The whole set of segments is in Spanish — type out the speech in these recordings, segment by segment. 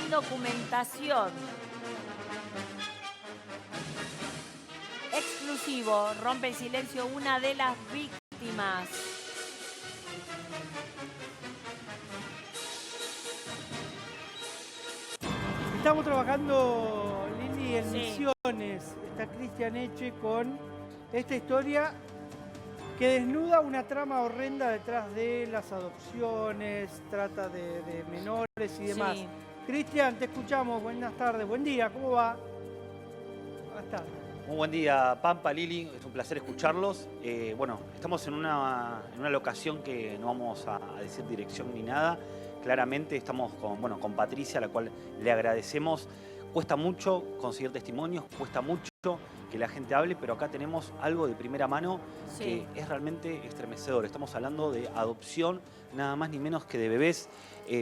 Sin documentación. Exclusivo, rompe el silencio una de las víctimas. Estamos trabajando, Lili, en Sí. Misiones. Está Cristian Eche con esta historia que desnuda una trama horrenda detrás de las adopciones, trata de menores y demás. Sí. Cristian, te escuchamos. Buenas tardes. Buen día. ¿Cómo va? Buenas tardes. Muy buen día, Pampa, Lili. Es un placer escucharlos. Bueno, estamos en una locación que no vamos a decir dirección ni nada. Claramente estamos con Patricia, a la cual le agradecemos. Cuesta mucho conseguir testimonios, cuesta mucho que la gente hable, pero acá tenemos algo de primera mano Sí. que es realmente estremecedor. Estamos hablando de adopción, nada más ni menos que de bebés.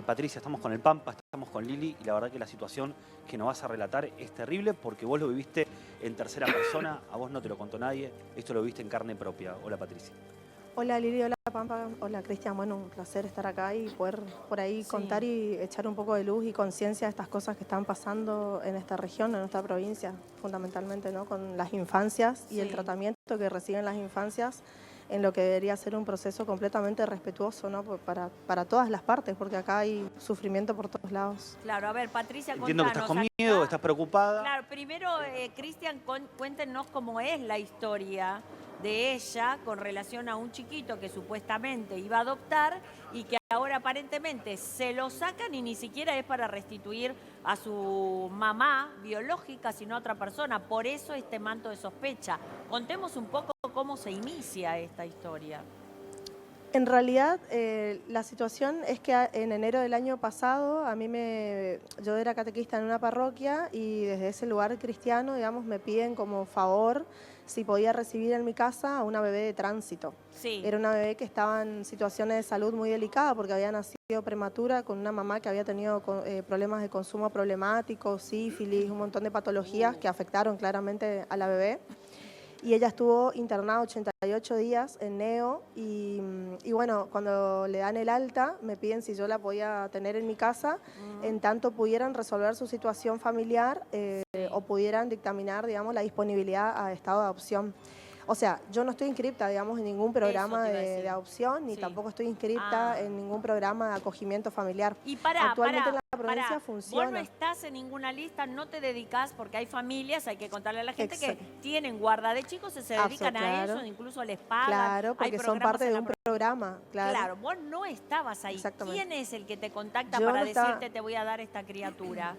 Patricia, estamos con el Pampa, estamos con Lili, y la verdad que la situación que nos vas a relatar es terrible porque vos lo viviste en tercera persona, a vos no te lo contó nadie, esto lo viste en carne propia. Hola, Patricia. Hola Lili, hola Pampa, hola Cristian, bueno, un placer estar acá y poder por ahí Sí. contar y echar un poco de luz y conciencia a estas cosas que están pasando en esta región, en nuestra provincia, fundamentalmente, ¿no? Con las infancias y el Sí. tratamiento que reciben las infancias en lo que debería ser un proceso completamente respetuoso, ¿no? Para todas las partes, porque acá hay sufrimiento por todos lados. Claro, a ver, Patricia, Entiendo que estás con contanos, miedo, acá- estás preocupada. Claro, primero, Cristian, cuéntenos cómo es la historia de ella con relación a un chiquito que supuestamente iba a adoptar y que ahora aparentemente se lo sacan y ni siquiera es para restituir a su mamá biológica, sino a otra persona. Por eso este manto de sospecha. Contemos un poco cómo se inicia esta historia. En realidad, la situación es que en enero del año pasado, yo era catequista en una parroquia y desde ese lugar cristiano, digamos, me piden como favor si podía recibir en mi casa a una bebé de tránsito. Sí. Era una bebé que estaba en situaciones de salud muy delicadas porque había nacido prematura con una mamá que había tenido problemas de consumo problemático, sífilis, un montón de patologías que afectaron claramente a la bebé. Y ella estuvo internada 88 días en Neo y bueno, cuando le dan el alta me piden si yo la podía tener en mi casa, en tanto pudieran resolver su situación familiar o pudieran dictaminar, digamos, la disponibilidad a estado de adopción. O sea, yo no estoy inscripta, digamos, en ningún programa te iba a decir. de adopción, ni Sí. tampoco estoy inscripta Ah. en ningún programa de acogimiento familiar. Y pará, Actualmente en la pará, provincia pará. funciona. Vos no estás en ninguna lista, no te dedicás, porque hay familias, hay que contarle a la gente Exacto. que tienen guarda de chicos y se dedican a Claro. eso, incluso les pagan. Claro, hay porque son programas parte en de la un provincia. programa, claro. Claro, vos no estabas ahí. Exactamente. ¿Quién es el que te contacta Yo para no estaba- decirte te voy a dar esta criatura?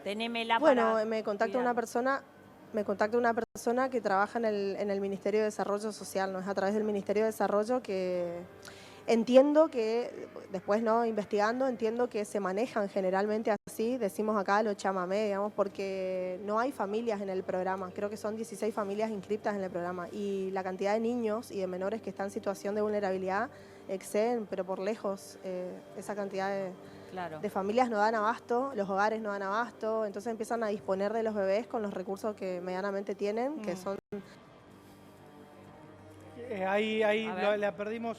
Tenémela Bueno, para me contacta cuidar. una persona que trabaja en el Ministerio de Desarrollo Social, ¿no? Es a través del Ministerio de Desarrollo que entiendo que, después no investigando, entiendo que se manejan generalmente así, decimos acá lo chamamé, digamos, porque no hay familias en el programa, creo que son 16 familias inscritas en el programa y la cantidad de niños y de menores que están en situación de vulnerabilidad exceden, pero por lejos, esa cantidad Claro. de familias no dan abasto, los hogares no dan abasto, entonces empiezan a disponer de los bebés con los recursos que medianamente tienen, que son... Ahí A ver. la perdimos,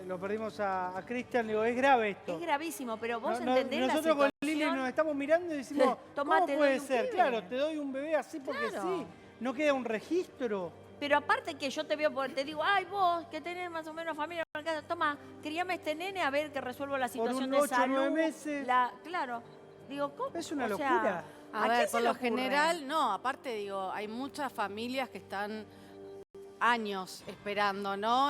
lo perdimos a Cristian. Digo, es grave esto. Es gravísimo, pero vos No, entendés la nosotros con situación. Lili nos estamos mirando y decimos, Tomá, ¿cómo te puede doy un ser? pibe. Claro, te doy un bebé así porque Claro. sí. No queda un registro. Pero aparte que yo te veo, te digo, ay, vos que tenés más o menos familia en casa, toma, criame este nene a ver que resuelvo la situación un de 8 o 9 salud. meses. Claro. Digo, ¿cómo? Es una O sea, locura. ¿a A quién ver, se por le lo ocurre? general, no, aparte digo, hay muchas familias que están años esperando, ¿no?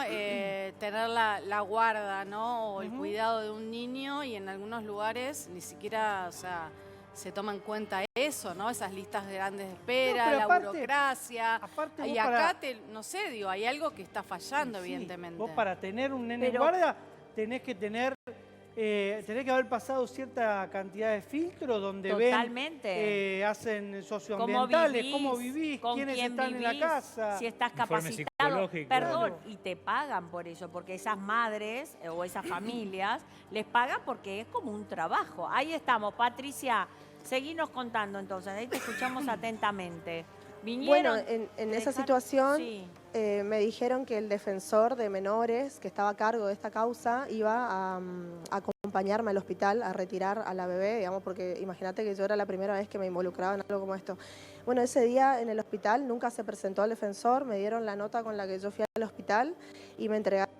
Tener la guarda, ¿no? O el cuidado de un niño y en algunos lugares ni siquiera, o sea, se toma en cuenta eso, ¿no? Esas listas grandes de espera, pero la aparte- burocracia. aparte Y vos acá, para- no sé, digo, hay algo que está fallando, Sí, evidentemente. Vos para tener un nene Pero- en guarda tenés que tener, tenés que haber pasado cierta cantidad de filtros donde Totalmente. hacen socioambientales, cómo vivís, con quiénes quién están en la vivís, casa. si estás Informe capacitado. psicológico. Perdón, Claro. y te pagan por eso, porque esas madres o esas familias les pagan porque es como un trabajo. Ahí estamos, Patricia, seguinos contando entonces, ahí te escuchamos atentamente. Bueno, Vinieron. en ¿te esa dejaron? situación... Sí. me dijeron que el defensor de menores que estaba a cargo de esta causa iba a acompañarme al hospital a retirar a la bebé, digamos, porque imagínate que yo era la primera vez que me involucraba en algo como esto. Bueno, ese día en el hospital nunca se presentó el defensor, me dieron la nota con la que yo fui al hospital y me entregaron.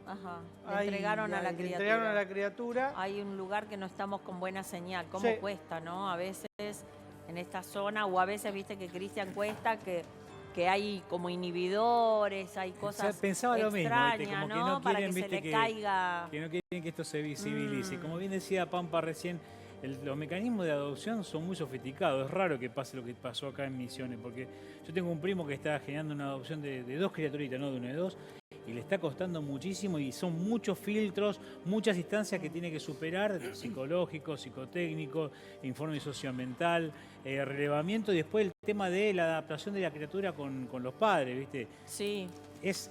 Ajá, le entregaron a la le criatura. entregaron a la criatura. Hay un lugar que no estamos con buena señal. ¿Cómo Sí. cuesta, no? A veces en esta zona, o a veces, viste que Cristian cuesta que hay como inhibidores, hay cosas Pensaba lo mismo, extrañas, ¿viste? Como que ¿no? no Para quieren, que se viste, le caiga. que no quieren que esto se visibilice. Como bien decía Pampa recién, los mecanismos de adopción son muy sofisticados. Es raro que pase lo que pasó acá en Misiones, porque yo tengo un primo que está generando una adopción de 2 criaturitas, no de 1, de 2, y le está costando muchísimo y son muchos filtros, muchas instancias que tiene que superar, psicológico, psicotécnico, informe socioambiental, relevamiento y después el tema de la adaptación de la criatura con los padres, ¿viste? Sí. Es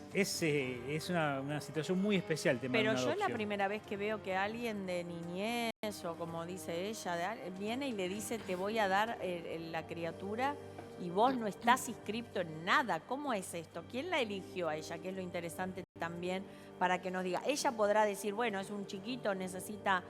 una situación muy especial el tema Pero de una yo es la adopción. primera vez que veo que alguien de niñez, o como dice ella, viene y le dice, te voy a dar la criatura y vos no estás inscripto en nada. ¿Cómo es esto? ¿Quién la eligió a ella? Que es lo interesante también para que nos diga. Ella podrá decir, bueno, es un chiquito, necesita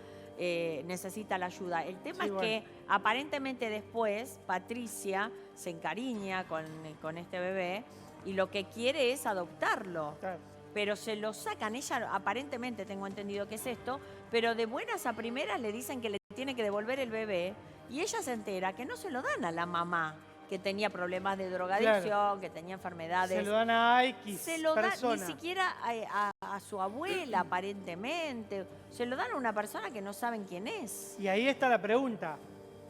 la ayuda. El tema Sí, es bueno. que aparentemente después Patricia se encariña con este bebé y lo que quiere es adoptarlo. Claro. Pero se lo sacan, ella aparentemente tengo entendido que es esto, pero de buenas a primeras le dicen que le tiene que devolver el bebé y ella se entera que no se lo dan a la mamá, que tenía problemas de drogadicción, que tenía enfermedades. Se lo dan a X Se lo dan persona. ni siquiera a su abuela aparentemente, se lo dan a una persona que no saben quién es. Y ahí está la pregunta.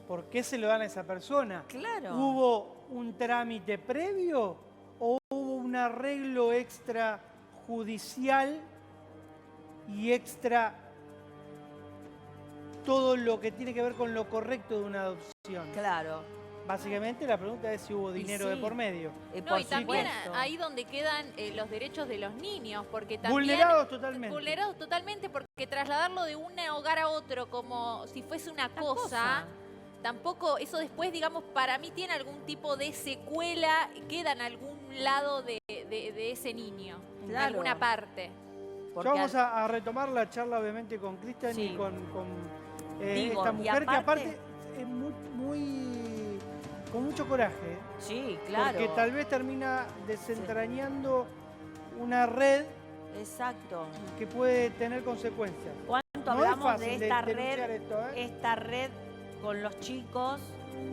¿Por qué se lo dan a esa persona? Claro. ¿Hubo un trámite previo o hubo un arreglo extrajudicial y extra todo lo que tiene que ver con lo correcto de una adopción? Claro. Básicamente la pregunta es si hubo dinero de sí. por medio. No, Por y también supuesto. ahí donde quedan los derechos de los niños, porque también... Vulnerados totalmente. Vulnerados totalmente, porque trasladarlo de un hogar a otro como si fuese una cosa, tampoco, eso después, digamos, para mí tiene algún tipo de secuela, queda en algún lado de ese niño, en Claro. alguna parte. Porque Ya vamos a retomar la charla obviamente con Cristian Sí. y con Digo, esta y mujer que aparte- aparte es muy con mucho coraje. Sí, claro. Porque tal vez termina desentrañando una red Exacto. que puede tener consecuencias. ¿Cuánto No es hablamos fácil de esta denunciar red? esto, ¿eh? Esta red con los chicos,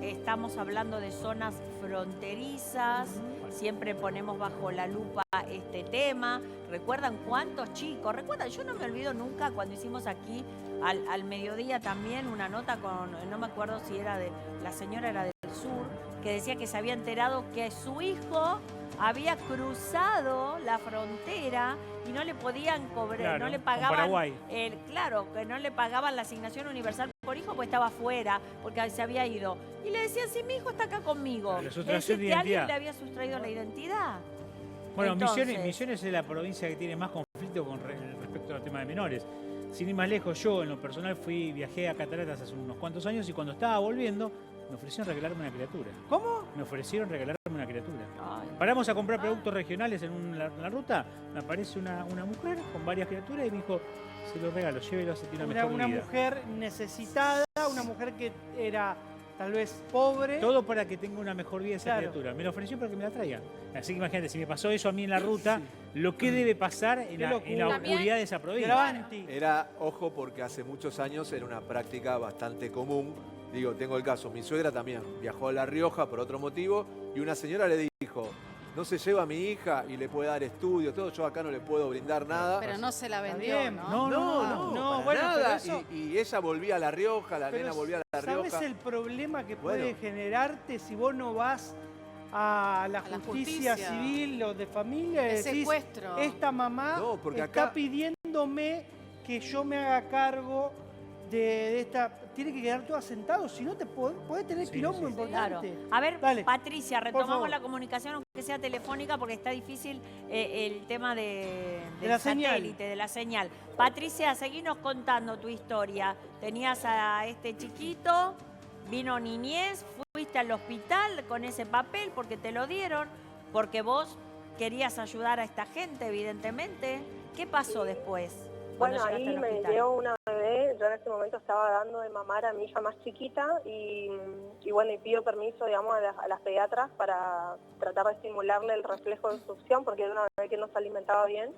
estamos hablando de zonas fronterizas, siempre ponemos bajo la lupa este tema. ¿Recuerdan cuántos chicos? ¿Recuerdan? Yo no me olvido nunca cuando hicimos aquí al mediodía también una nota con, no me acuerdo si era la señora era del sur, que decía que se había enterado que su hijo había cruzado la frontera y no le podían cobrar, Claro, no le con pagaban Paraguay. claro, que no le pagaban la asignación universal por hijo porque estaba afuera, porque se había ido. Y le decían, sí, mi hijo está acá conmigo. La ¿Le sustracción de decís que alguien identidad. le había sustraído la identidad? Bueno, Entonces- Misiones es la provincia que tiene más conflicto con respecto al tema de menores. Sin ir más lejos, yo en lo personal viajé a Cataratas hace unos cuantos años y cuando estaba volviendo me ofrecieron regalarme una criatura. ¿Cómo? Me ofrecieron regalarme una criatura. Ay, Paramos a comprar productos regionales en la ruta, me aparece una mujer con varias criaturas y me dijo, se lo regalo, llévelo, se tiene una mejor Una vida. mujer necesitada, una mujer que era tal vez pobre. Todo para que tenga una mejor vida esa Claro. criatura. Me lo ofreció para que me la traiga. Así que imagínate, si me pasó eso a mí en la ruta, lo que debe pasar en la locura. oscuridad de esa provincia. Gravanti. Era, ojo, porque hace muchos años era una práctica bastante común. Digo, tengo el caso, mi suegra también viajó a La Rioja por otro motivo y una señora le dijo, no se lleva a mi hija y le puede dar estudios, todo, yo acá no le puedo brindar nada. Pero no se la Está vendió, bien. ¿no? no, para bueno, nada. pero eso- Y ella volvía a La Rioja, la Pero nena volvía a La ¿sabes Rioja. el problema que puede Bueno. generarte si vos no vas a la A la justicia justicia. civil o de familia y El decís, secuestro. esta mamá No, porque está acá- pidiéndome que yo me haga cargo de esta... Tiene que quedar todo asentado, si no te podés tener Sí, quilombo sí. Claro. importante. A ver, Dale, Patricia, por retomamos favor. la comunicación, aunque sea telefónica, porque está difícil el tema del la señal. satélite, de la señal. Patricia, seguinos contando tu historia. Tenías a este chiquito, vino niñez, fuiste al hospital con ese papel porque te lo dieron. porque vos querías ayudar a esta gente, evidentemente. ¿Qué pasó después? cuando Bueno, llegaste ahí al me hospital? dio una bebé, yo en ese momento estaba dando de mamar a mi hija más chiquita y bueno, y pido permiso, digamos, a las pediatras para tratar de estimularle el reflejo de succión porque era una bebé que no se alimentaba bien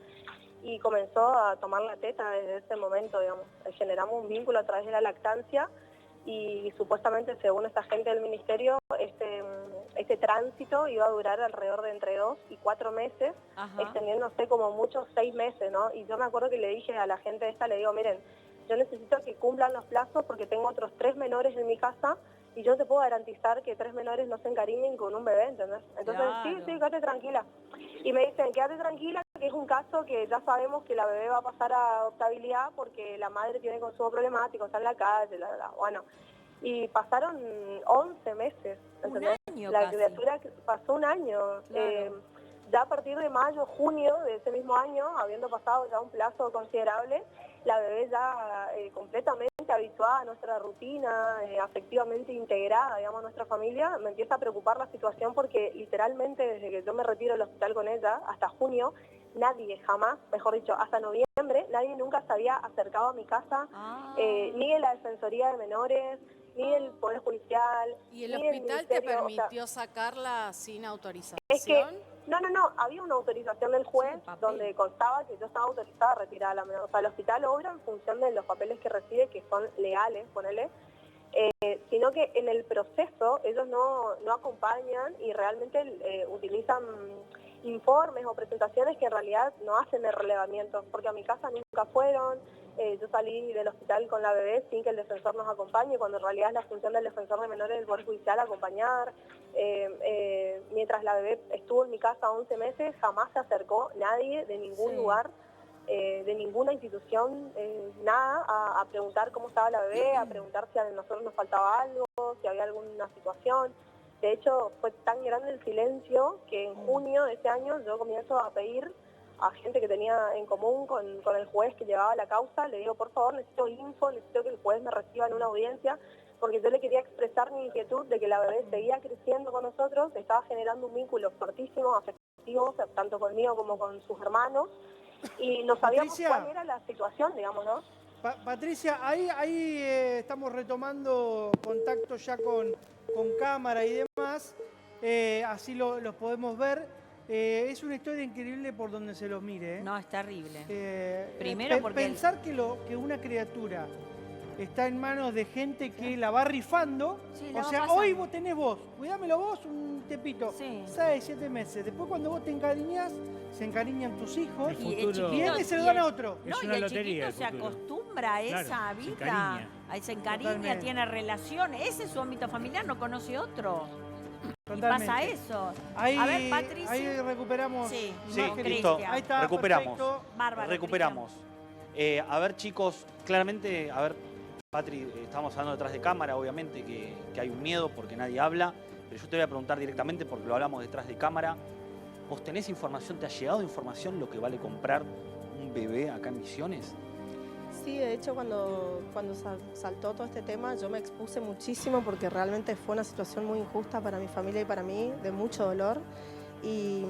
y comenzó a tomar la teta desde ese momento, digamos. Generamos un vínculo a través de la lactancia y supuestamente, según esta gente del ministerio, este tránsito iba a durar alrededor de entre 2 y 4 meses, Ajá. extendiéndose como muchos 6 meses, ¿no? Y yo me acuerdo que le dije a la gente esta, le digo, miren, yo necesito que cumplan los plazos porque tengo otros 3 menores en mi casa y yo no te puedo garantizar que 3 menores no se encariñen con un bebé, ¿entendés? Entonces, sí, Claro. quédate tranquila. Y me dicen, quédate tranquila, que es un caso que ya sabemos que la bebé va a pasar a adoptabilidad porque la madre tiene consumo problemático, está en la calle, bueno. Y pasaron 11 meses, ¿entendés? Un año La casi. criatura pasó un año. Claro. Ya a partir de mayo, junio de ese mismo año, habiendo pasado ya un plazo considerable, la bebé ya completamente habituada a nuestra rutina, afectivamente integrada, digamos, a nuestra familia, me empieza a preocupar la situación porque literalmente desde que yo me retiro del hospital con ella hasta junio, nadie jamás, mejor dicho, hasta noviembre, nadie nunca se había acercado a mi casa, Ah. ni en la Defensoría de Menores, ni el Poder Judicial, ¿Y el ni el hospital te Ministerio, o sea, permitió sacarla sin autorización? es que, no, había una autorización del juez Sí, papel. donde constaba que yo estaba autorizada a retirar a la menor. O sea, el hospital obra en función de los papeles que recibe, que son legales, ponele, sino que en el proceso ellos no acompañan y realmente utilizan informes o presentaciones que en realidad no hacen el relevamiento, porque a mi casa nunca fueron. Yo salí del hospital con la bebé sin que el defensor nos acompañe, cuando en realidad es la función del defensor de menores del Poder Judicial acompañar. Mientras la bebé estuvo en mi casa 11 meses, jamás se acercó nadie de ningún Sí. lugar, de ninguna institución, nada, a preguntar cómo estaba la bebé, a preguntar si a nosotros nos faltaba algo, si había alguna situación. De hecho, fue tan grande el silencio que en junio de ese año yo comienzo a pedir a gente que tenía en común con el juez que llevaba la causa, le digo, por favor, necesito info, necesito que el juez me reciba en una audiencia, porque yo le quería expresar mi inquietud de que la bebé seguía creciendo con nosotros, estaba generando un vínculo fortísimo, afectivo, tanto conmigo como con sus hermanos, y no sabíamos Patricia. cuál era la situación, digamos, ¿no? Patricia, ahí estamos retomando contacto ya con cámara y demás, así los podemos ver. Es una historia increíble por donde se lo mire. No, es terrible. Primero porque pensar que una criatura está en manos de gente que la va rifando, Sí, la o va sea, pasando. hoy vos tenés cuidámelo vos un tepito, Sí. 6, 7 meses, después cuando vos te encariñas, se encariñan tus hijos El Y el futuro y chiquito- él se lo y dan el- a otro. Es No, y una el lotería chiquito el se futuro. acostumbra a Claro, esa se vida, encariña. se encariña, Totalmente. tiene relaciones. Ese es su ámbito familiar, no conoce otro. Totalmente. Y pasa eso. Ahí, A ver, Patricia. ahí recuperamos. Sí, Sí, imágenes. listo. Cristian. Ahí está, Recuperamos. perfecto. Bárbaro. Recuperamos. A ver, chicos, claramente, a ver, Patri, estamos hablando detrás de cámara, obviamente, que hay un miedo porque nadie habla, pero yo te voy a preguntar directamente porque lo hablamos detrás de cámara. ¿Vos tenés información, te ha llegado información lo que vale comprar un bebé acá en Misiones? Sí, de hecho cuando saltó todo este tema yo me expuse muchísimo porque realmente fue una situación muy injusta para mi familia y para mí, de mucho dolor. Y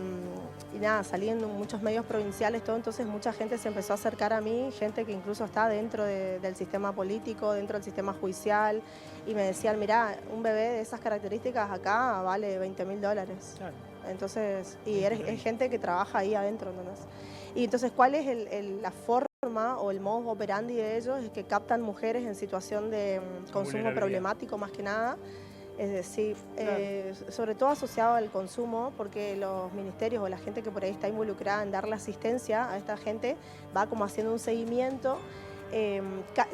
nada, salí en muchos medios provinciales, todo, entonces mucha gente se empezó a acercar a mí, gente que incluso está dentro del sistema político, dentro del sistema judicial, y me decían, mirá, un bebé de esas características acá vale $20.000. Claro. Entonces, y es gente que trabaja ahí adentro, ¿entendés? Y entonces, ¿cuál es la forma o el modus operandi de ellos? Es que captan mujeres en situación de consumo Vulnerabilidad. problemático más que nada. Es decir, Claro. sobre todo asociado al consumo, porque los ministerios o la gente que por ahí está involucrada en darle asistencia a esta gente va como haciendo un seguimiento.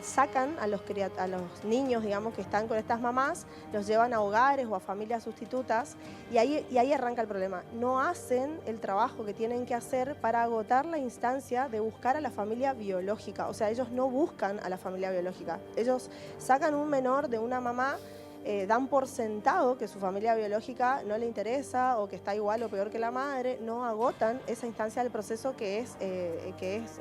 Sacan a los niños, digamos, que están con estas mamás, los llevan a hogares o a familias sustitutas y ahí arranca el problema. No hacen el trabajo que tienen que hacer para agotar la instancia de buscar a la familia biológica. O sea, ellos no buscan a la familia biológica. Ellos sacan un menor de una mamá, dan por sentado que su familia biológica no le interesa o que está igual o peor que la madre, no agotan esa instancia del proceso que es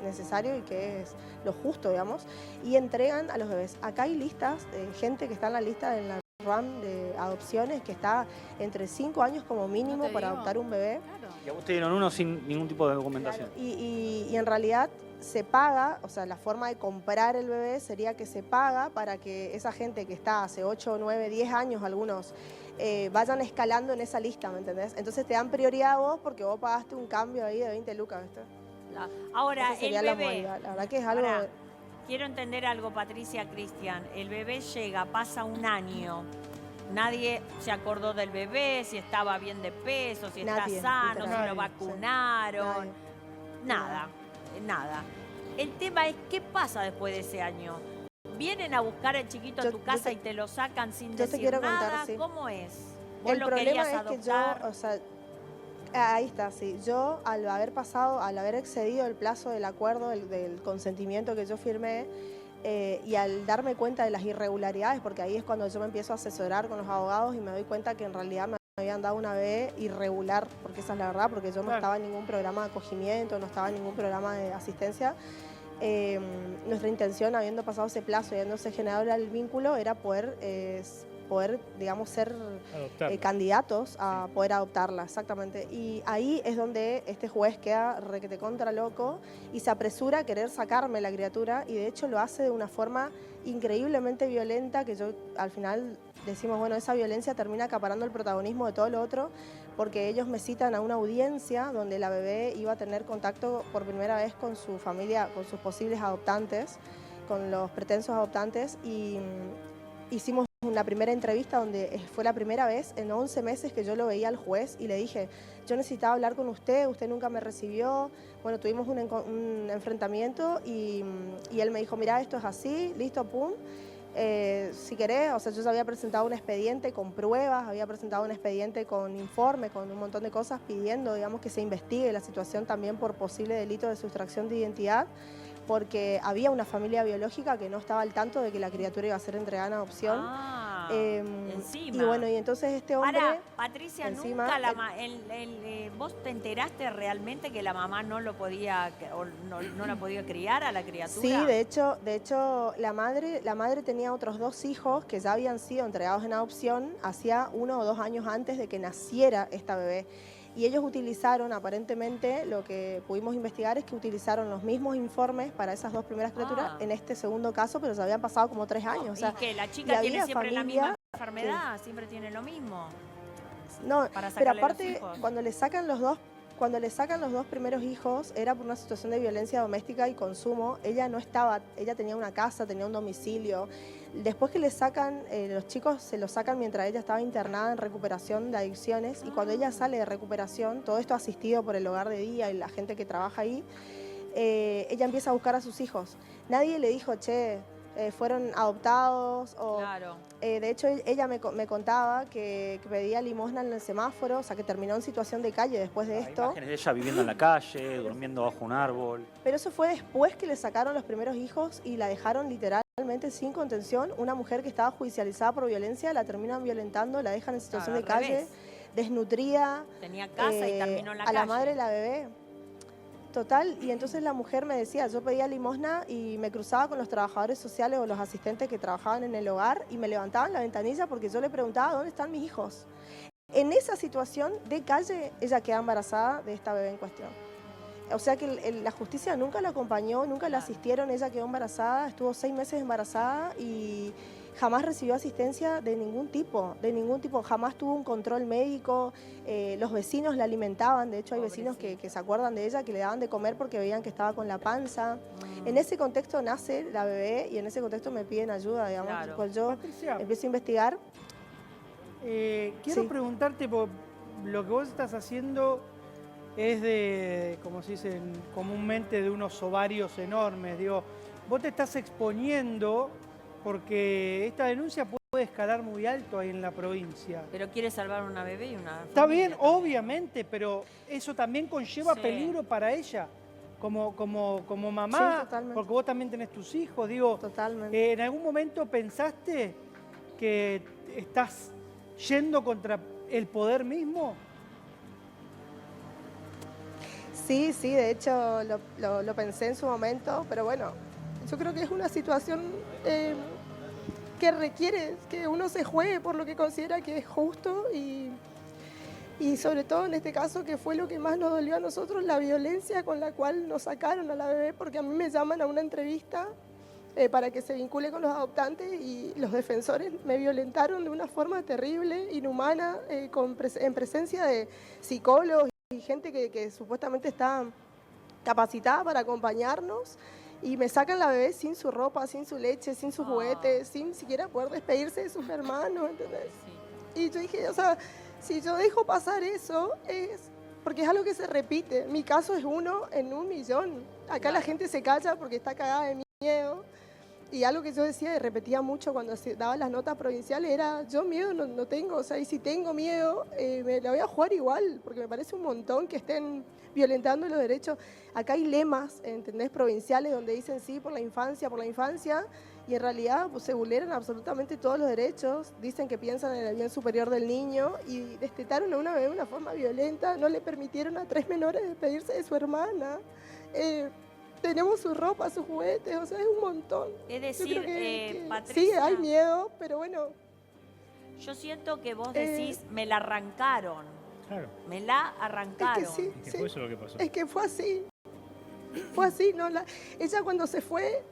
necesario y que es lo justo, digamos, y entregan a los bebés. Acá hay listas, gente que está en la lista en la RAM de adopciones que está entre 5 años como mínimo te para digo. adoptar un bebé. Claro. Y a vos te dieron uno sin ningún tipo de documentación. Claro, y en realidad se paga, o sea, la forma de comprar el bebé sería que se paga para que esa gente que está hace 8, 9, 10 años, algunos, vayan escalando en esa lista, ¿me entendés? Entonces te dan prioridad a vos porque vos pagaste un cambio ahí de 20 lucas, ¿viste? Ahora, Esa sería el la bebé. modalidad. La verdad que es algo... Pará, quiero entender algo, Patricia, Cristian. El bebé llega, pasa un año. Nadie se acordó del bebé, si estaba bien de peso, si Nadie, está sano, si literal. lo vacunaron. Nada, nada. El tema es, ¿qué pasa después de ese año? ¿Vienen a buscar al chiquito a Yo- tu yo casa te- y te lo sacan sin yo te decir quiero nada? contar, sí. ¿Cómo es? ¿Vos El lo problema querías es que yo, adoptar? o sea, ahí está, sí. Yo al haber excedido el plazo del acuerdo, del consentimiento que yo firmé, y al darme cuenta de las irregularidades, porque ahí es cuando yo me empiezo a asesorar con los abogados y me doy cuenta que en realidad me habían dado una bebé irregular, porque esa es la verdad, porque yo no Claro. estaba en ningún programa de acogimiento, no estaba en ningún programa de asistencia. Nuestra intención, habiendo pasado ese plazo y habiéndose generado el vínculo, era poder, digamos, ser Adoptar. candidatos a poder adoptarla, exactamente. Y ahí es donde este juez queda requete contra loco y se apresura a querer sacarme la criatura, y de hecho lo hace de una forma increíblemente violenta, que yo al final decimos, bueno, esa violencia termina acaparando el protagonismo de todo lo otro, porque ellos me citan a una audiencia donde la bebé iba a tener contacto por primera vez con su familia, con sus posibles adoptantes, con los pretensos adoptantes, y hicimos una primera entrevista donde fue la primera vez en 11 meses que yo lo veía al juez y le dije, yo necesitaba hablar con usted nunca me recibió. Bueno, tuvimos un enfrentamiento y él me dijo, mira, esto es así, listo, pum. Si querés, o sea, yo ya había presentado un expediente con pruebas, había presentado un expediente con informe, con un montón de cosas pidiendo, digamos, que se investigue la situación también por posible delito de sustracción de identidad, porque había una familia biológica que no estaba al tanto de que la criatura iba a ser entregada en adopción. Encima. Y bueno, y entonces este hombre... Ahora, Patricia, encima, nunca ¿vos te enteraste realmente que la mamá no lo podía o no la podía criar a la criatura? Sí, de hecho la madre tenía otros 2 hijos que ya habían sido entregados en adopción hacía 1 o 2 años antes de que naciera esta bebé. Y ellos utilizaron, aparentemente, lo que pudimos investigar es que utilizaron los mismos informes para esas 2 primeras criaturas en este segundo caso, pero ya habían pasado como 3 años. O sea, y que la y chica tiene había siempre la familia misma enfermedad, siempre tiene lo mismo. no, para pero sacarle los aparte, hijos. cuando le sacan los 2 primeros hijos, era por una situación de violencia doméstica y consumo. Ella no estaba, ella tenía una casa, tenía un domicilio. Después que le sacan, los chicos se los sacan mientras ella estaba internada en recuperación de adicciones, y cuando ella sale de recuperación, todo esto asistido por el hogar de día y la gente que trabaja ahí, ella empieza a buscar a sus hijos. Nadie le dijo, che, fueron adoptados, o Claro. de hecho ella me contaba que pedía limosna en el semáforo, o sea que terminó en situación de calle después de Hay esto. imágenes de ella viviendo en la calle, durmiendo bajo un árbol. Pero eso fue después que le sacaron los primeros hijos y la dejaron literalmente sin contención. Una mujer que estaba judicializada por violencia, la terminan violentando, la dejan en situación Claro, de al calle, revés. desnutrida. Tenía casa y terminó en la a calle. la madre la bebé. Total, y entonces la mujer me decía, yo pedía limosna y me cruzaba con los trabajadores sociales o los asistentes que trabajaban en el hogar y me levantaban la ventanilla porque yo le preguntaba, ¿dónde están mis hijos? En esa situación de calle, ella queda embarazada de esta bebé en cuestión. O sea que la justicia nunca la acompañó, nunca la asistieron, ella quedó embarazada, estuvo 6 meses embarazada y jamás recibió asistencia de ningún tipo, jamás tuvo un control médico, los vecinos la alimentaban, de hecho hay vecinos que se acuerdan de ella, que le daban de comer porque veían que estaba con la panza. En ese contexto nace la bebé y en ese contexto me piden ayuda, digamos, Claro. pues yo Patricia, empiezo a investigar. quiero Sí. preguntarte, por lo que vos estás haciendo es de, como se dice comúnmente, de unos ovarios enormes. Digo, vos te estás exponiendo porque esta denuncia puede escalar muy alto ahí en la provincia. Pero quiere salvar una bebé y una Está familia bien, también. obviamente, pero eso también conlleva Sí. peligro para ella, como Sí, mamá, totalmente. porque vos también tenés tus hijos. Digo, Totalmente. ¿en algún momento pensaste que estás yendo contra el poder mismo? Sí, de hecho lo pensé en su momento, pero bueno, yo creo que es una situación que requiere que uno se juegue por lo que considera que es justo y sobre todo en este caso que fue lo que más nos dolió a nosotros, la violencia con la cual nos sacaron a la bebé, porque a mí me llaman a una entrevista para que se vincule con los adoptantes y los defensores me violentaron de una forma terrible, inhumana, en presencia de psicólogos y gente que supuestamente está capacitada para acompañarnos y me sacan la bebé sin su ropa, sin su leche, sin sus juguetes, sin siquiera poder despedirse de sus hermanos, ¿entendés? Sí. Y yo dije, o sea, si yo dejo pasar eso es porque es algo que se repite. Mi caso es 1 en 1.000.000. Acá la gente se calla porque está cagada de miedo. Y algo que yo decía y repetía mucho cuando daba las notas provinciales era, yo miedo no tengo, o sea, y si tengo miedo, me la voy a jugar igual, porque me parece un montón que estén violentando los derechos. Acá hay lemas, ¿entendés? Provinciales donde dicen sí por la infancia, y en realidad pues, se vulneran absolutamente todos los derechos, dicen que piensan en el bien superior del niño, y destetaron a una bebé de una forma violenta, no le permitieron a 3 menores despedirse de su hermana. Tenemos su ropa, sus juguetes, o sea, es un montón. Es decir, Patricia, sí, hay miedo, pero bueno. Yo siento que vos decís, me la arrancaron. Claro. Me la arrancaron. Es que sí, Es que sí. fue eso lo que pasó. Es que fue así. Fue así, ¿no? Ella cuando se fue,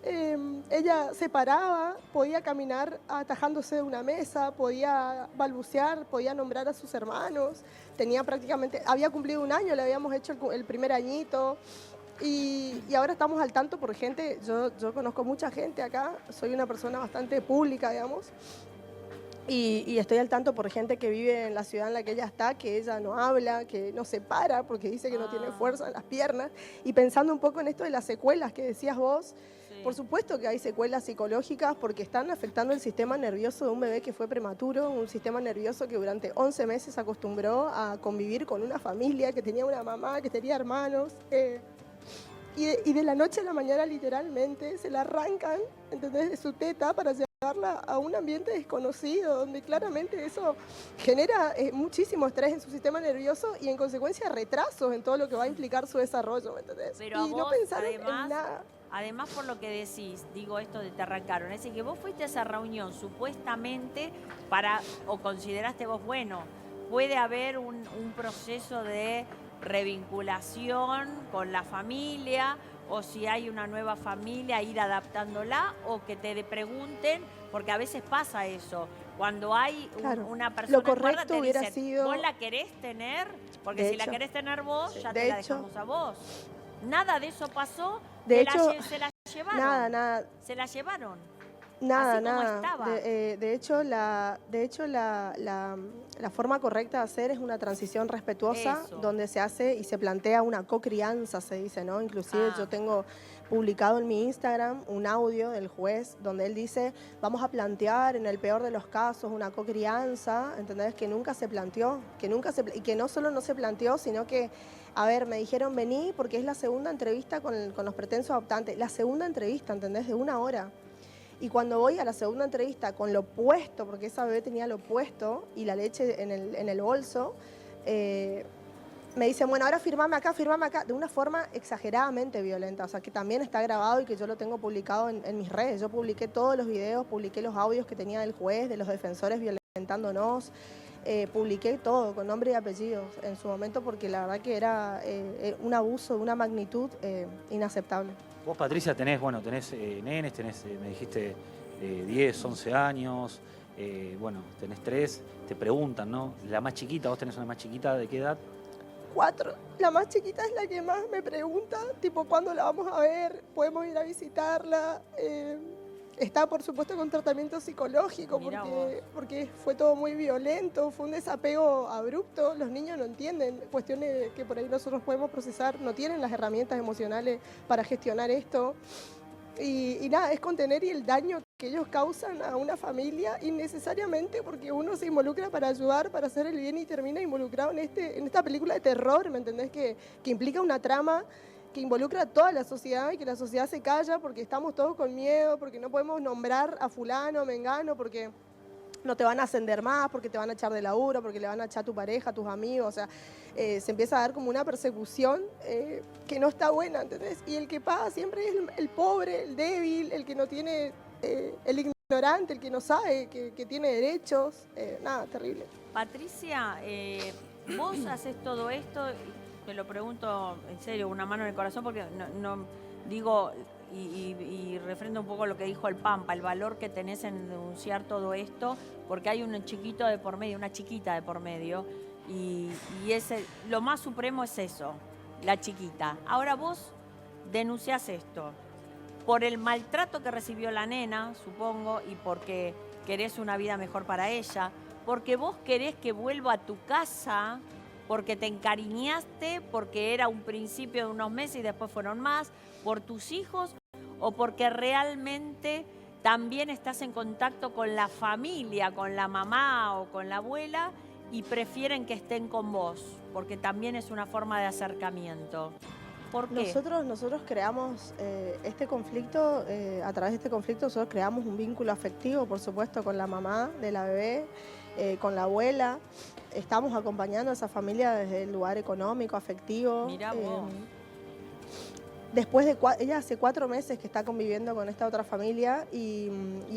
ella se paraba, podía caminar atajándose de una mesa, podía balbucear, podía nombrar a sus hermanos. Tenía prácticamente, había cumplido 1 año, le habíamos hecho el primer añito. Y ahora estamos al tanto por gente, yo conozco mucha gente acá, soy una persona bastante pública, digamos, y estoy al tanto por gente que vive en la ciudad en la que ella está, que ella no habla, que no se para porque dice que no tiene fuerza en las piernas. Y pensando un poco en esto de las secuelas que decías vos, por supuesto que hay secuelas psicológicas porque están afectando el sistema nervioso de un bebé que fue prematuro, un sistema nervioso que durante 11 meses se acostumbró a convivir con una familia, que tenía una mamá, que tenía hermanos. Y de la noche a la mañana literalmente se la arrancan, ¿entendés?, de su teta para llevarla a un ambiente desconocido, donde claramente eso genera muchísimo estrés en su sistema nervioso y en consecuencia retrasos en todo lo que va a implicar su desarrollo, ¿me entendés? Pero a y vos, no pensaron además, en nada. Además, por lo que decís, digo esto de te arrancaron, es decir, que vos fuiste a esa reunión supuestamente o consideraste vos, bueno, puede haber un proceso de revinculación con la familia, o si hay una nueva familia, ir adaptándola, o que te pregunten, porque a veces pasa eso, cuando hay Claro, una persona lo correcto guarda, te hubiera dicen, sido- ¿vos la querés tener? Porque De si la hecho. querés tener vos, ya De te la hecho. dejamos a vos. Nada de eso pasó, De se hecho, se la llevaron. Nada. Se la llevaron. Nada, Así como nada. estaba. De hecho, la forma correcta de hacer es una transición respetuosa, Eso. donde se hace y se plantea una cocrianza, se dice, ¿no? Inclusive yo tengo publicado en mi Instagram un audio del juez donde él dice, vamos a plantear en el peor de los casos una cocrianza, ¿entendés? Que nunca se planteó, y que no solo no se planteó, sino que, a ver, me dijeron vení porque es la segunda entrevista con los pretensos adoptantes, la segunda entrevista, ¿entendés? De 1 hora. Y cuando voy a la segunda entrevista con lo puesto, porque esa bebé tenía lo puesto y la leche en el bolso, me dicen, bueno, ahora firmame acá, de una forma exageradamente violenta, o sea, que también está grabado y que yo lo tengo publicado en mis redes. Yo publiqué todos los videos, publiqué los audios que tenía del juez, de los defensores violentándonos, publiqué todo con nombre y apellidos en su momento porque la verdad que era un abuso de una magnitud inaceptable. Vos, Patricia, tenés nenes, me dijiste, 10, 11 años, tenés 3, te preguntan, ¿no? La más chiquita, vos tenés una más chiquita, ¿de qué edad? 4. La más chiquita es la que más me pregunta, tipo, ¿cuándo la vamos a ver? ¿Podemos ir a visitarla? Está, por supuesto, con tratamiento psicológico Mirá porque fue todo muy violento, fue un desapego abrupto. Los niños no entienden cuestiones que por ahí nosotros podemos procesar, no tienen las herramientas emocionales para gestionar esto. Y nada, es contener el daño que ellos causan a una familia innecesariamente porque uno se involucra para ayudar, para hacer el bien y termina involucrado en esta película de terror, ¿me entendés? Que implica una trama que involucra a toda la sociedad y que la sociedad se calla porque estamos todos con miedo, porque no podemos nombrar a fulano, mengano, porque no te van a ascender más, porque te van a echar de laburo, porque le van a echar a tu pareja, a tus amigos, o sea, se empieza a dar como una persecución que no está buena, ¿entendés? Y el que paga siempre es el pobre, el débil, el que no tiene, el ignorante, el que no sabe, que tiene derechos. Nada, terrible. Patricia, vos haces todo esto, y te lo pregunto en serio, una mano en el corazón, porque no digo, y refrendo un poco lo que dijo el Pampa, el valor que tenés en denunciar todo esto, porque hay un chiquito de por medio, una chiquita de por medio, y lo más supremo es eso, la chiquita. Ahora vos denunciás esto por el maltrato que recibió la nena, supongo, y porque querés una vida mejor para ella, porque vos querés que vuelva a tu casa, porque te encariñaste, porque era un principio de unos meses y después fueron más, por tus hijos, o porque realmente también estás en contacto con la familia, con la mamá o con la abuela, y prefieren que estén con vos, porque también es una forma de acercamiento. ¿Por qué? Nosotros creamos este conflicto, a través de este conflicto nosotros creamos un vínculo afectivo, por supuesto, con la mamá de la bebé, con la abuela. Estamos acompañando a esa familia desde el lugar económico, afectivo. Mirá vos. Después de ella hace 4 meses que está conviviendo con esta otra familia y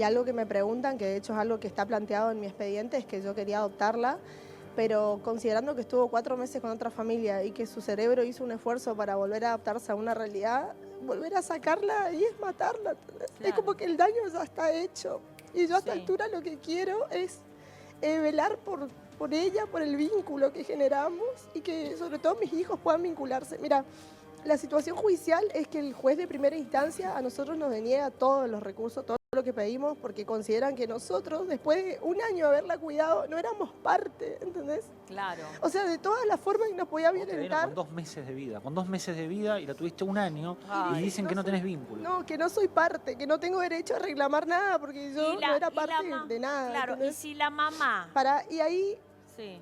algo que me preguntan, que de hecho es algo que está planteado en mi expediente, es que yo quería adoptarla, pero considerando que estuvo 4 meses con otra familia y que su cerebro hizo un esfuerzo para volver a adaptarse a una realidad, volver a sacarla y es matarla. Claro. Es como que el daño ya está hecho. Y yo a esta Sí. altura lo que quiero es velar por ella, por el vínculo que generamos y que sobre todo mis hijos puedan vincularse. Mira, la situación judicial es que el juez de primera instancia a nosotros nos deniega todos los recursos, todo lo que pedimos, porque consideran que nosotros, después de un año de haberla cuidado, no éramos parte, ¿entendés? Claro. O sea, de todas las formas que nos podía Vos te dieron violentar. con 2 meses de vida, con 2 meses de vida y la tuviste 1 año Ay, y dicen que no soy- tenés vínculo. No, que no soy parte, que no tengo derecho a reclamar nada, porque yo no era parte de nada. Claro, y ¿entendés? si la mamá, Y ahí sí,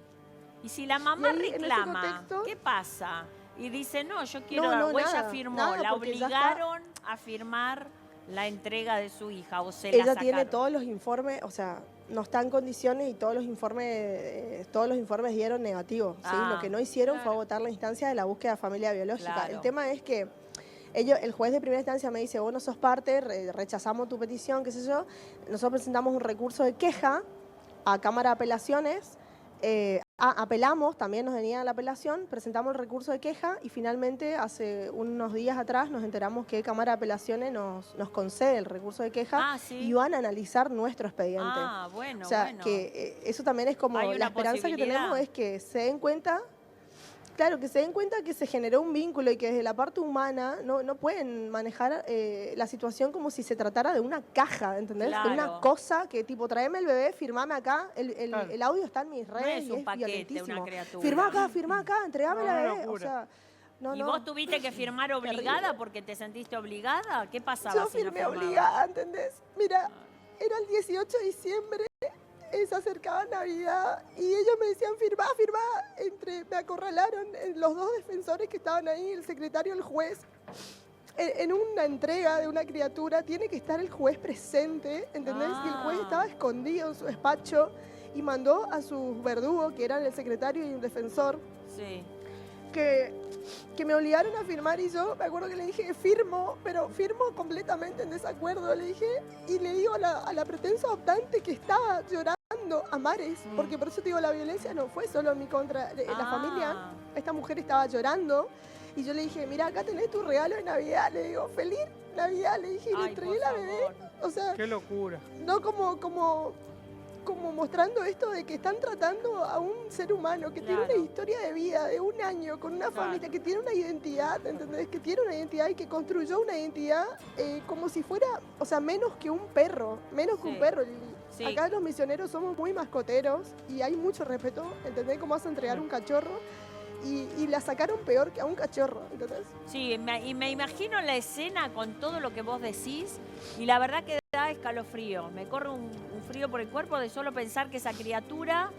y si la mamá ahí, en ese reclama, contexto- ¿qué pasa? Y dice, no, yo quiero, No, o ella nada, firmó, nada, la porque ya obligaron a firmar la entrega de su hija, o se la ella sacaron. tiene todos los informes, o sea, no está en condiciones y todos los informes dieron negativo. ¿sí? Ah, Lo que no hicieron fue claro. agotar la instancia de la búsqueda de familia biológica. Claro. El tema es que el juez de primera instancia me dice, vos no sos parte, rechazamos tu petición, qué sé yo. Nosotros presentamos un recurso de queja a Cámara de Apelaciones. Apelamos, también nos deniegan la apelación, presentamos el recurso de queja y finalmente hace unos días atrás nos enteramos que Cámara de Apelaciones nos concede el recurso de queja Ah, sí. y van a analizar nuestro expediente. Ah, bueno, o sea, bueno. que eso también es como Hay la una esperanza que posibilidad. tenemos es que se den cuenta, claro, que se den cuenta que se generó un vínculo y que desde la parte humana no pueden manejar la situación como si se tratara de una caja, ¿entendés? De Claro. una cosa que tipo, tráeme el bebé, firmame acá, Claro. el audio está en mis No redes es y un es paquete, violentísimo. una criatura. Firmá acá, entregame la No, bebé. locura. O sea, no, ¿Y no. vos tuviste que firmar obligada Terrible. porque te sentiste obligada? ¿Qué pasaba Yo si no firmé firmabas? obligada, ¿entendés? Mira, era el 18 de diciembre, se acercaba Navidad y ellos me decían, firmá. Me acorralaron los 2 defensores que estaban ahí, el secretario y el juez. En una entrega de una criatura tiene que estar el juez presente, ¿entendés? Y el juez Ah. estaba escondido en su despacho y mandó a sus verdugos, que eran el secretario y el defensor, Sí. que me obligaron a firmar y yo me acuerdo que le dije, firmo, pero firmo completamente en desacuerdo, le dije, y le digo a la pretensa adoptante que estaba llorando a mares, porque por eso te digo, la violencia no fue solo en mi contra, la familia, esta mujer estaba llorando, y yo le dije, mira, acá tenés tu regalo de Navidad, le digo, feliz Navidad, le dije, y le Ay, entregué por la bebé, favor. o sea, Qué locura. no como mostrando esto de que están tratando a un ser humano que tiene Claro. una historia de vida de 1 año con una Claro. familia que tiene una identidad, ¿entendés? Que tiene una identidad y que construyó una identidad como si fuera, o sea, menos que un perro, menos que un Sí. perro. Sí. Acá los misioneros somos muy mascoteros y hay mucho respeto, ¿entendés? Cómo vas a entregar un cachorro y la sacaron peor que a un cachorro, ¿entendés? Sí, y me imagino la escena con todo lo que vos decís y la verdad que da escalofrío. Me corre un frío por el cuerpo de solo pensar que esa criatura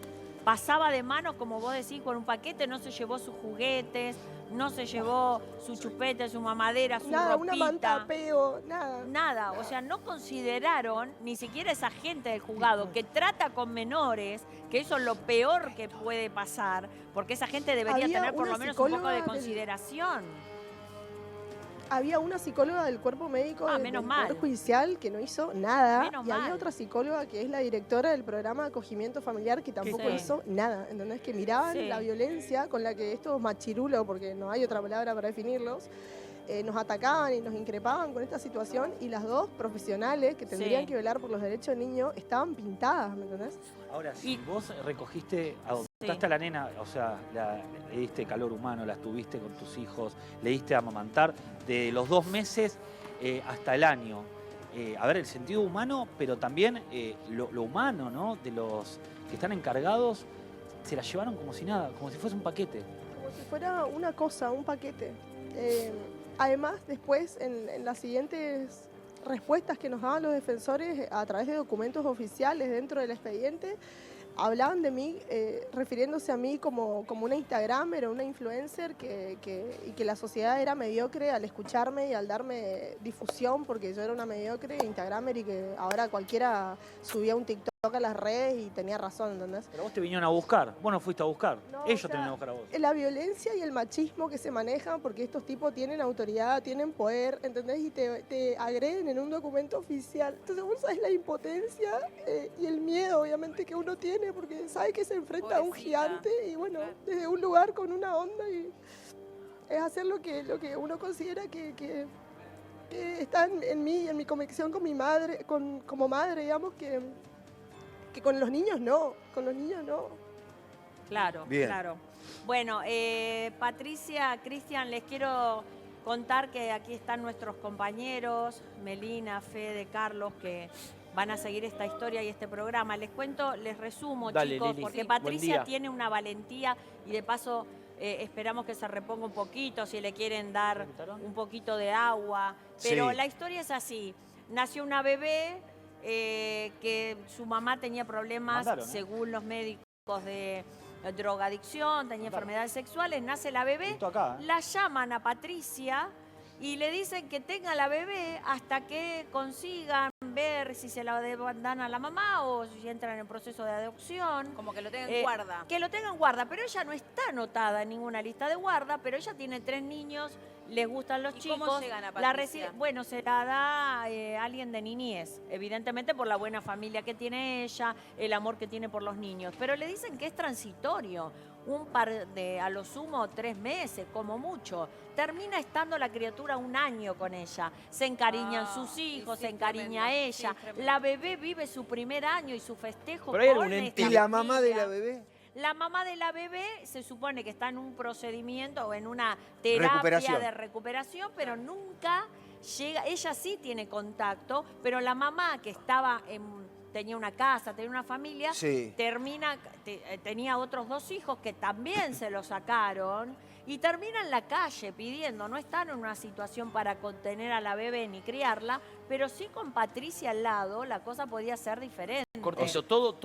pasaba de mano, como vos decís, con un paquete, no se llevó sus juguetes, no se llevó su chupete, su mamadera, su Nada, ropita. una manta peo, nada. Nada, o sea, no consideraron ni siquiera esa gente del juzgado que trata con menores, que eso es lo peor que puede pasar, porque esa gente debería Había tener por una lo menos un poco de psicóloga del- consideración. había una psicóloga del cuerpo médico menos del mal. Poder Judicial que no hizo nada. Menos y había mal. otra psicóloga que es la directora del programa de acogimiento familiar que tampoco Sí. hizo nada. ¿Entendés? Que miraban Sí. la violencia con la que estos machirulos, porque no hay otra palabra para definirlos, nos atacaban y nos increpaban con esta situación, y las dos profesionales que tendrían Sí. que velar por los derechos del niño estaban pintadas, ¿me entendés? Ahora, si Y- vos recogiste, adoptaste Sí. a la nena, o sea, le diste calor humano, la tuviste con tus hijos, le diste a amamantar de los 2 meses hasta el año. A ver, el sentido humano, pero también lo humano, ¿no? De los que están encargados, se la llevaron como si nada, como si fuese un paquete. Como si fuera una cosa, un paquete. Además, después, en las siguientes respuestas que nos daban los defensores a través de documentos oficiales dentro del expediente, hablaban de mí, refiriéndose a mí como una Instagramer o una influencer y que la sociedad era mediocre al escucharme y al darme difusión, porque yo era una mediocre Instagramer y que ahora cualquiera subía un TikTok a las redes y tenía razón, ¿entendés? Pero vos te vinieron a buscar, vos no fuiste a buscar, No, ellos o te sea, vinieron a buscar a vos. La violencia y el machismo que se manejan, porque estos tipos tienen autoridad, tienen poder, ¿entendés? Y te agreden en un documento oficial. Entonces vos sabés la impotencia y el miedo, obviamente, que uno tiene, porque sabe que se enfrenta a un Pobrecita. gigante y bueno, desde un lugar con una onda, y es hacer lo que uno considera que está en mí y en mi conexión con mi madre, como madre, digamos, que con los niños no, con los niños no. Claro, Bien. claro. Bueno, Patricia, Cristian, les quiero contar que aquí están nuestros compañeros, Melina, Fede, Carlos, que van a seguir esta historia y este programa. Les cuento, les resumo, Dale, chicos, Lili. porque Sí. Buen Patricia día. tiene una valentía y de paso esperamos que se reponga un poquito, si le quieren dar un poquito de agua. Pero Sí. la historia es así. Nació una bebé que su mamá tenía problemas, Mandaron, ¿eh? según los médicos, de drogadicción, tenía Mandaron. enfermedades sexuales, nace la bebé, Justo acá, ¿eh? la llaman a Patricia y le dicen que tenga la bebé hasta que consigan ver si se la dan a la mamá o si entran en el proceso de adopción. Como que lo tengan en guarda. Que lo tengan guarda, pero ella no está anotada en ninguna lista de guarda, pero ella tiene 3 niños, les gustan los ¿Y chicos. cómo llegan a la Patricia? bueno, se la da alguien de niñez, evidentemente por la buena familia que tiene ella, el amor que tiene por los niños, pero le dicen que es transitorio, un par de, a lo sumo 3 meses, como mucho. Termina estando la criatura 1 año con ella, se encariñan sus hijos, sí, se encariña tremendo, ella, sí, tremendo. la bebé vive su primer año y su festejo Pero hay con algún ente- esta ¿Y la mamá de la familia. bebé? La mamá de la bebé se supone que está en un procedimiento o en una terapia Recuperación. de recuperación, pero nunca llega, ella sí tiene contacto, pero la mamá que tenía una casa, tenía una familia, Sí. tenía otros 2 hijos que también se lo sacaron y termina en la calle pidiendo, no están en una situación para contener a la bebé ni criarla, pero sí con Patricia al lado la cosa podía ser diferente. Eso, todo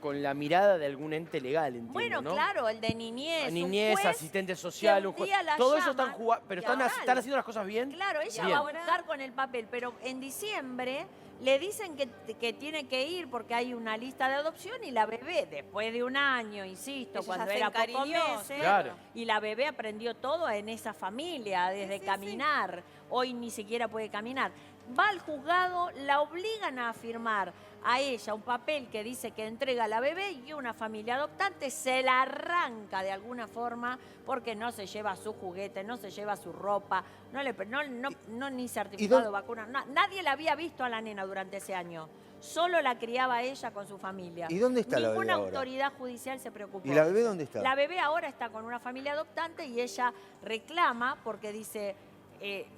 con la mirada de algún ente legal, entiendo, Bueno, ¿no? claro, el de niñez, un Niñez, juez asistente social, que un un juez. día la Todo eso llaman están jugando, pero y están ahora- haciendo las cosas bien. Claro, ella Bien. va a buscar con el papel, pero en diciembre le dicen que tiene que ir porque hay una lista de adopción y la bebé, después de 1 año, insisto, Ella cuando ya se era pocos encariñó, meses, Claro. y la bebé aprendió todo en esa familia, desde caminar, hoy ni siquiera puede caminar. Va al juzgado, la obligan a firmar a ella un papel que dice que entrega a la bebé y una familia adoptante se la arranca de alguna forma porque no se lleva su juguete, no se lleva su ropa, no ni certificado de dónde- vacuna. Nadie la había visto a la nena durante ese año. Solo la criaba ella con su familia. ¿Y dónde está la bebé Ninguna ahora? autoridad judicial se preocupó. ¿Y la bebé dónde está? La bebé ahora está con una familia adoptante y ella reclama porque dice,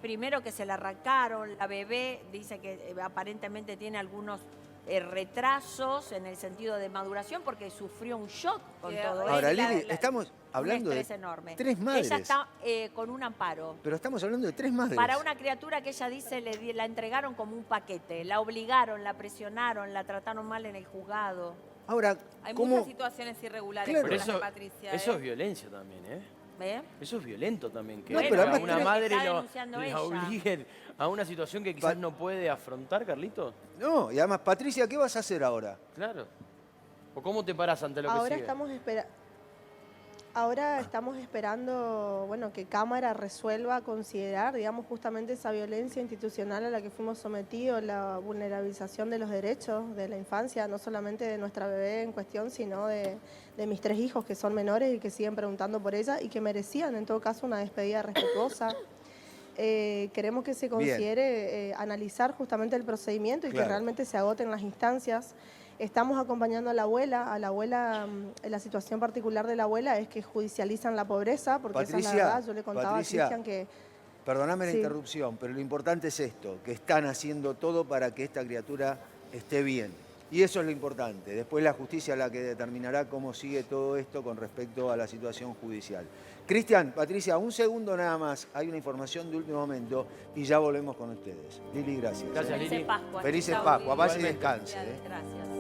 primero que se la arrancaron, la bebé dice que aparentemente tiene algunos retrasos en el sentido de maduración porque sufrió un shock con Sí, todo Ahora, eso. Lili, estamos hablando un de estrés enorme. 3 madres. Ella está con un amparo. Pero estamos hablando de 3 madres. Para una criatura que ella dice la entregaron como un paquete, la obligaron, la presionaron, la trataron mal en el juzgado. Ahora, Hay ¿cómo? muchas situaciones irregulares Claro. con Pero las eso- de Patricia. Eso ¿eh? es violencia también, ¿eh? ¿Ve? Eso es violento también, que No, a pero además una creo que madre está lo, denunciando la ella. obliguen a una situación que quizás no puede afrontar, Carlitos. No, y además, Patricia, ¿qué vas a hacer ahora? Claro. ¿O cómo te paras ante lo que Ahora sigue? estamos esperando. Ahora estamos esperando, bueno, que Cámara resuelva considerar, digamos, justamente esa violencia institucional a la que fuimos sometidos, la vulnerabilización de los derechos de la infancia, no solamente de nuestra bebé en cuestión, sino de mis 3 hijos que son menores y que siguen preguntando por ella y que merecían, en todo caso, una despedida respetuosa. Queremos que se considere analizar justamente el procedimiento y que realmente se agoten las instancias. Estamos acompañando a la abuela, la situación particular de la abuela es que judicializan la pobreza, porque esa es la verdad, yo le contaba a Cristian que... Perdóname la Sí. interrupción, pero lo importante es esto, que están haciendo todo para que esta criatura esté bien. Y eso es lo importante. Después la justicia es la que determinará cómo sigue todo esto con respecto a la situación judicial. Cristian, Patricia, un segundo nada más. Hay una información de último momento y ya volvemos con ustedes. Lili, gracias. Gracias, Felices Lili. Pascuas. Felices Chau, Pascuas. Lili. Paz y descanse. Gracias.